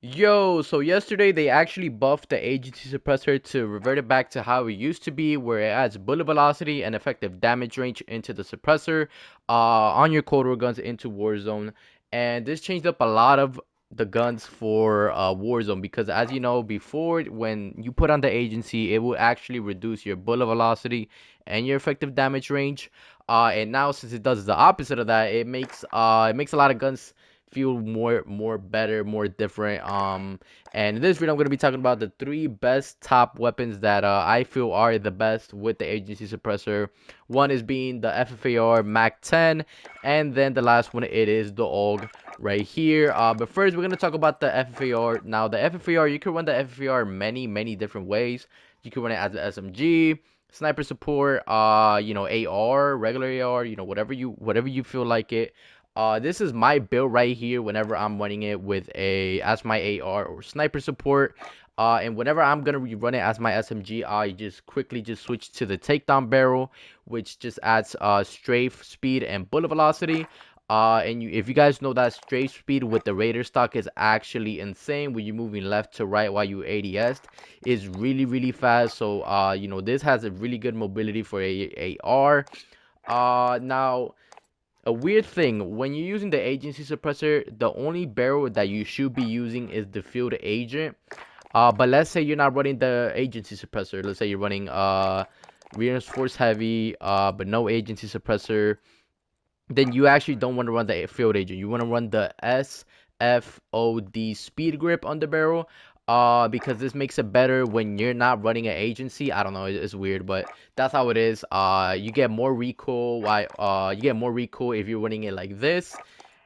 Yo, so yesterday they actually buffed the agency suppressor to revert it back to how it used to be, where it adds bullet velocity and effective damage range into the suppressor on your cold war guns into Warzone. And this changed up a lot of the guns for Warzone because, as you know, before when you put on the agency, it will actually reduce your bullet velocity and your effective damage range. And now since it does the opposite of that, it makes a lot of guns feel more better, more different. And in this video I'm going to be talking about the three best top weapons that I feel are the best with the agency suppressor. One is being the Ffar Mac-10, and then the last one it is the AUG right here. But first we're going to talk about the Ffar. Now the Ffar, you can run the Ffar many different ways. You can run it as an SMG, sniper support, AR, regular AR, whatever you feel like it. This is my build right here whenever I'm running it with as my AR or sniper support. And whenever I'm gonna run it as my SMG, I just quickly just switch to the takedown barrel, which just adds strafe speed and bullet velocity. If you guys know that strafe speed with the Raider stock is actually insane when you're moving left to right while you ADS, is really fast. So this has a really good mobility for a AR. Now a weird thing, when you're using the agency suppressor, the only barrel that you should be using is the field agent. But let's say you're not running the agency suppressor. Let's say you're running reinforced heavy, but no agency suppressor. Then you actually don't want to run the field agent. You want to run the SFOD speed grip on the barrel. Because this makes it better when you're not running an agency. I don't know, it's weird, but that's how it is. You get more recoil. You get more recoil if you're running it like this,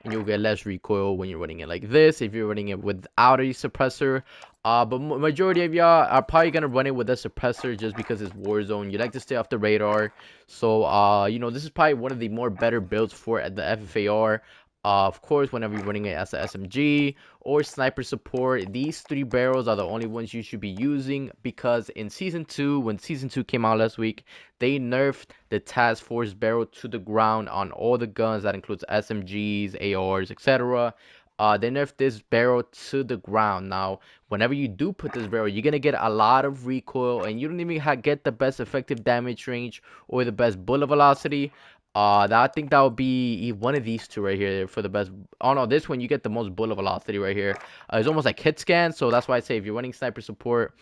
and you'll get less recoil when you're running it like this if you're running it without a suppressor. But majority of y'all are probably gonna run it with a suppressor just because it's Warzone. You like to stay off the radar. So this is probably one of the more better builds for the FFAR. Of course, whenever you're running it as a SMG or sniper support, these three barrels are the only ones you should be using, because in season 2, when season 2 came out last week, they nerfed the task force barrel to the ground on all the guns. That includes SMGs, ARs, etc. They nerfed this barrel to the ground. Now whenever you do put this barrel, you're gonna get a lot of recoil, and you don't even get the best effective damage range or the best bullet velocity. I think that would be one of these two right here for the best. Oh no, this one you get the most bullet velocity right here. It's almost like hit scan, so that's why I say if you're running sniper support,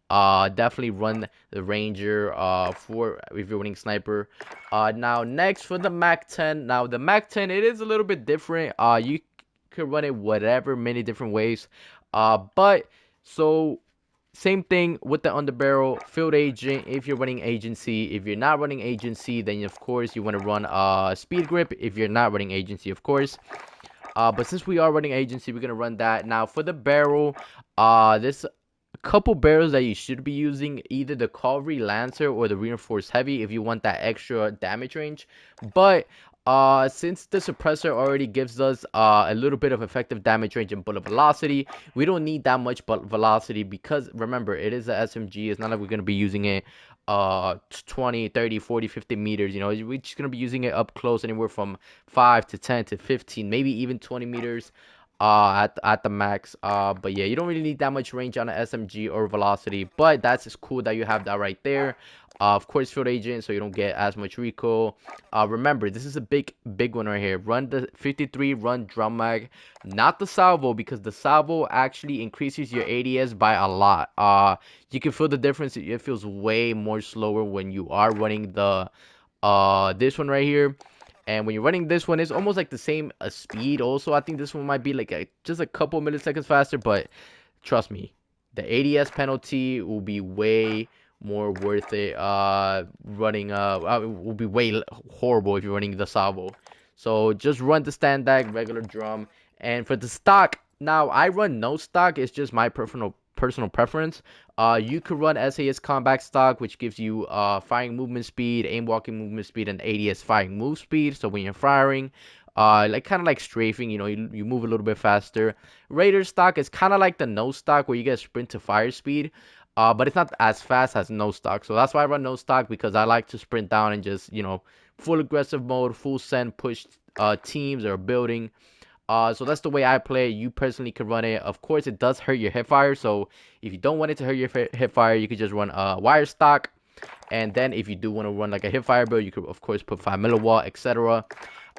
definitely run the Ranger for if you're running sniper. Now next for the Mac-10. Now the Mac-10, it is a little bit different. You could run it whatever many different ways. But so same thing with the underbarrel field agent if you're running agency. If you're not running agency, then of course you want to run speed grip if you're not running agency, of course. But since we are running agency, we're gonna run that. Now for the barrel, there's a couple barrels that you should be using, either the cavalry lancer or the reinforced heavy if you want that extra damage range. But since the suppressor already gives us a little bit of effective damage range and bullet velocity, we don't need that much bullet velocity, because remember, it is a SMG. It's not like we're going to be using it 20, 30, 40, 50 meters. We're just going to be using it up close, anywhere from 5 to 10 to 15, maybe even 20 meters at the max. But yeah, you don't really need that much range on an SMG or velocity, but that's just cool that you have that right there. Of course, field agent, so you don't get as much recoil. Remember, this is a big one right here. Run the 53 run drum mag, not the salvo, because the salvo actually increases your ADS by a lot. You can feel the difference. It feels way more slower when you are running the this one right here. And when you're running this one, it's almost like the same speed also. I think this one might be like just a couple milliseconds faster, but trust me, the ADS penalty will be way more worth it. Running it will be way horrible if you're running the salvo. So just run the standard regular drum. And for the stock, now I run no stock. It's just my personal preference. You could run SAS combat stock, which gives you firing movement speed, aim walking movement speed, and ADS firing move speed. So when you're firing, like kind of like strafing, you move a little bit faster. Raider stock is kind of like the no stock, where you get sprint to fire speed. But it's not as fast as no stock. So that's why I run no stock, because I like to sprint down and just, full aggressive mode, full send, push teams or building. So that's the way I play it. You personally can run it. Of course, it does hurt your hipfire. So if you don't want it to hurt your hipfire, you could just run wire stock. And then if you do want to run like a hipfire build, you could of course put 5 milliwatt, etc.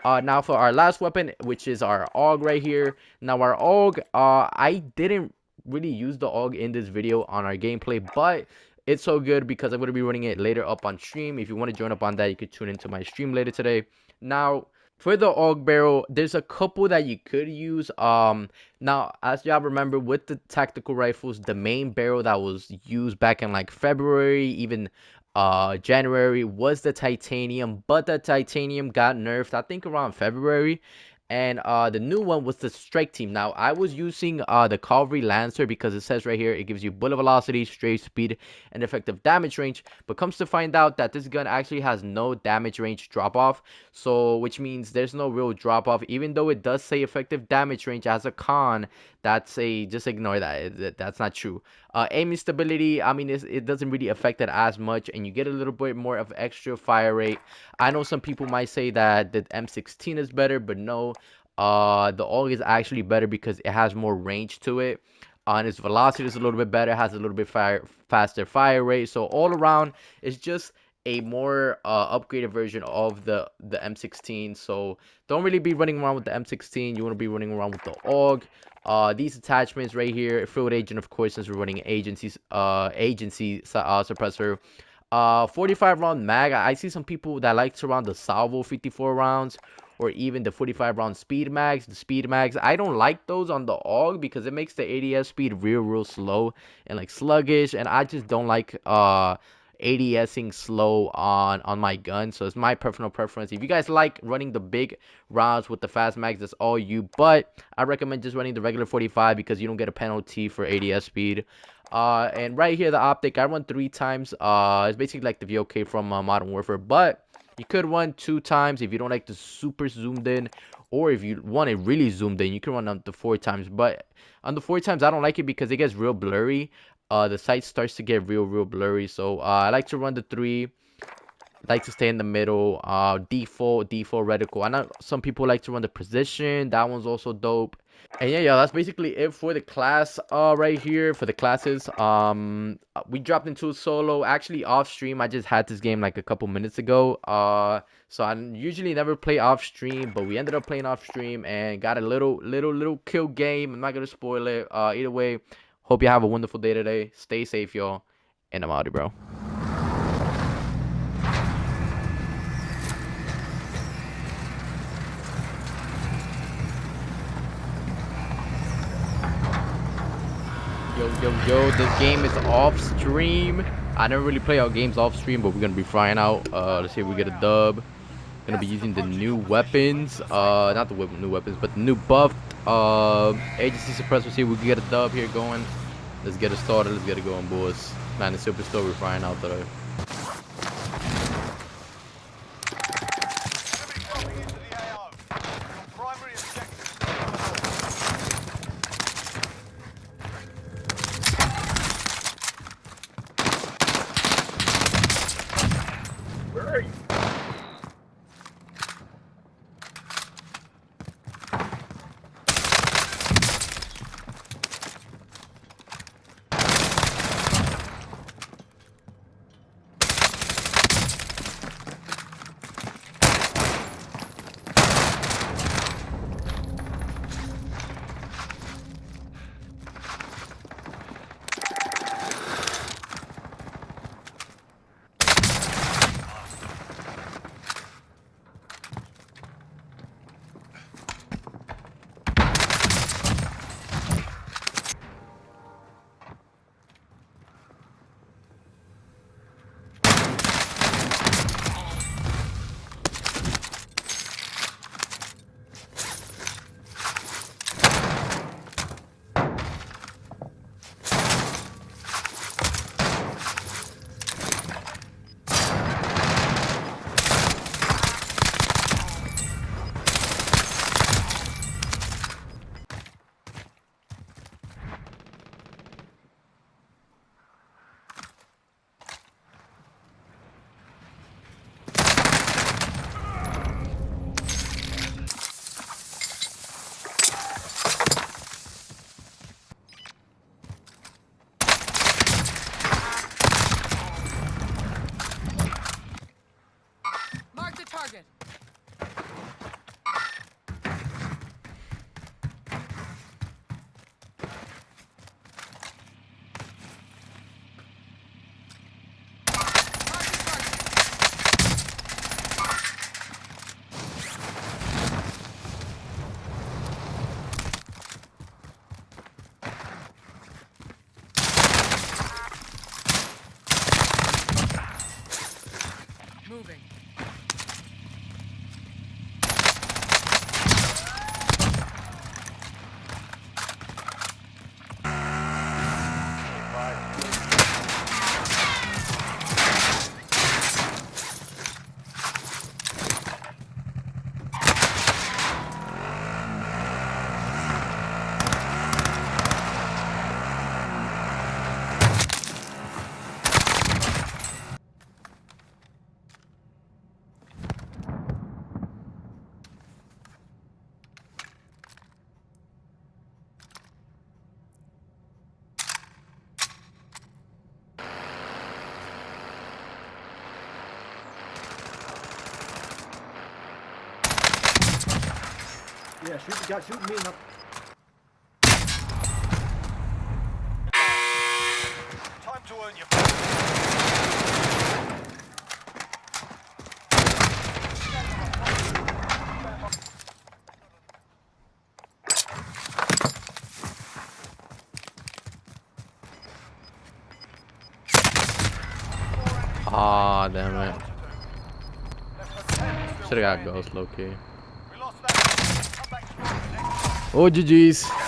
Now for our last weapon, which is our AUG right here. Now our AUG, I didn't really use the AUG in this video on our gameplay, but it's so good because I'm going to be running it later up on stream. If you want to join up on that, you could tune into my stream later today. Now for the AUG barrel, there's a couple that you could use. Now as y'all remember, with the tactical rifles, the main barrel that was used back in like February, even January, was the titanium, but the titanium got nerfed I think around February, and the new one was the strike team. Now I was using the cavalry lancer because it says right here it gives you bullet velocity, strafe speed, and effective damage range, but comes to find out that this gun actually has no damage range drop off, so which means there's no real drop off. Even though it does say effective damage range as a con, that's a, just ignore that. That's not true. Aiming stability, I mean, it doesn't really affect it as much, and you get a little bit more of extra fire rate. I know some people might say that the M16 is better, but no, the AUG is actually better because it has more range to it. And its velocity is a little bit better, has a little bit faster fire rate. So all around, it's just a more upgraded version of the M16. So don't really be running around with the M16. You want to be running around with the AUG. These attachments right here, field agent, of course, since we're running agency suppressor. 45 round mag. I see some people that like to run the salvo 54 rounds, or even the 45 round speed mags. The speed mags, I don't like those on the AUG because it makes the ADS speed real slow and like sluggish, and I just don't like ADSing slow on my gun. So it's my personal preference. If you guys like running the big rounds with the fast mags, that's all you, but I recommend just running the regular 45 because you don't get a penalty for ADS speed. And right here, the Optic, I run 3 times. It's basically like the VOK from Modern Warfare, but you could run 2 times if you don't like the super zoomed in, or if you want it really zoomed in, you can run up to 4 times. But on the 4 times, I don't like it because it gets real blurry. The sight starts to get real blurry. So I like to run the 3. I like to stay in the middle. Default reticle. I know some people like to run the precision. That one's also dope. And yeah, that's basically it for the class right here, for the classes. We dropped into a solo actually off stream. I just had this game like a couple minutes ago. So I usually never play off stream, but we ended up playing off stream and got a little kill game. I'm not gonna spoil it. Either way, hope you have a wonderful day today. Stay safe, y'all, and I'm out, bro. Yo, this game is off stream. I never really play our games off stream, but we're gonna be flying out. Let's see if we get a dub. Gonna be using the new weapons. Not the new weapons, but the new buff. Agency suppressor. See if we can get a dub here going. Let's get it started. Let's get it going, boys. Man, the Superstore, we're flying out today. Yeah, shoot the guy, shoot me, not... Time to earn your... Ah, damn it. Should've got ghost low key. We lost that. Come back strong the next time. Oh, GG's.